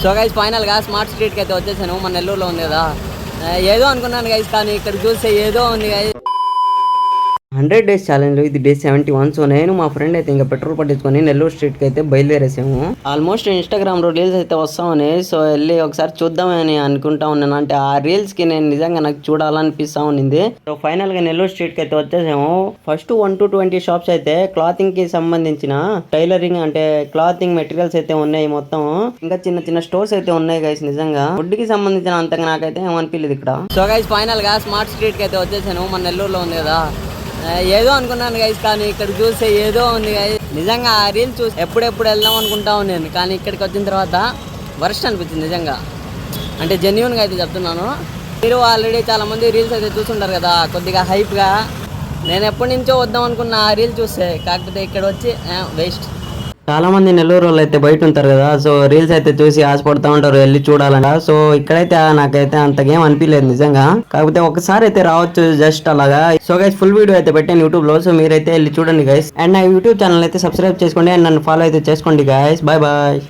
So guys ఫైనల్గా smart స్ట్రీట్కి అయితే వచ్చేసాను. మన నెల్లూరులో ఉంది కదా, ఏదో అనుకున్నాను గైస్, కానీ ఇక్కడ చూస్తే ఏదో ఉంది గైస్. 100 days ఛాలెంజ్, ఇది డే 71. సో నేను మా ఫ్రెండ్ అయితే ఇంకా పెట్రోల్ పట్టించుకొని నెల్లూరు స్ట్రీట్కి అయితే బయలుదేరేసాము. ఆల్మోస్ట్ ఇన్స్టాగ్రామ్లో రీల్స్ అయితే వస్తామని, సో వెళ్ళి ఒకసారి చూద్దామని అనుకుంటా ఉన్నాను. అంటే ఆ రీల్స్కి నేను నిజంగా నాకు చూడాలనిపిస్తా ఉన్నింది. సో ఫైనల్గా నెల్లూరు స్ట్రీట్కి అయితే వచ్చేసాము. ఫస్ట్ 1 to 20 షాప్స్ అయితే క్లాతింగ్కి సంబంధించిన టైలరింగ్ అంటే క్లాతింగ్ మెటీరియల్స్ అయితే ఉన్నాయి మొత్తం. ఇంకా చిన్న చిన్న స్టోర్స్ అయితే ఉన్నాయి గైస్. నిజంగా ఫుడ్కి సంబంధించిన అంతగా నాకైతే ఏమనిపించలేదు ఇక్కడ. సో గైస్ ఫైనల్గా స్మార్ట్ స్ట్రీట్కి అయితే వచ్చేసాను. మన నెల్లూరులో ఉంది కదా, ఏదో అనుకున్నాను గైస్, కానీ ఇక్కడ చూస్తే ఏదో ఉంది గైస్. నిజంగా ఆ రీల్ చూసి ఎప్పుడెప్పుడు వెళ్దాం అనుకుంటా ఉన్నాను, కానీ ఇక్కడికి వచ్చిన తర్వాత వర్స్ట్ అనిపించింది నిజంగా. అంటే జెన్యూన్గా అయితే చెప్తున్నాను. మీరు ఆల్రెడీ చాలామంది రీల్స్ అయితే చూస్తుంటారు కదా, కొద్దిగా హైప్గా. నేను ఎప్పటి నుంచో వద్దాం అనుకున్న ఆ రీల్ చూస్తే, కాకపోతే ఇక్కడ వచ్చి వేస్ట్. చాలా మంది నెల్లూరు వాళ్ళు అయితే బయట ఉంటారు కదా, సో రీల్స్ అయితే చూసి ఆశపడుతూ ఉంటారు వెళ్ళి చూడాలంట. సో ఇక్కడైతే నాకైతే అంతగేం అనిపించలేదు నిజంగా. కాకపోతే ఒకసారి అయితే రావచ్చు జస్ట్ అలాగా. సో గైస్ ఫుల్ వీడియో అయితే పెట్టాను యూట్యూబ్ లో, సో మీరైతే వెళ్ళి చూడండి గైస్. అండ్ నా యూట్యూబ్ ఛానల్ అయితే సబ్స్క్రైబ్ చేసుకోండి అండ్ నన్ను ఫాలో అయితే చేసుకోండి గైస్. Bye bye.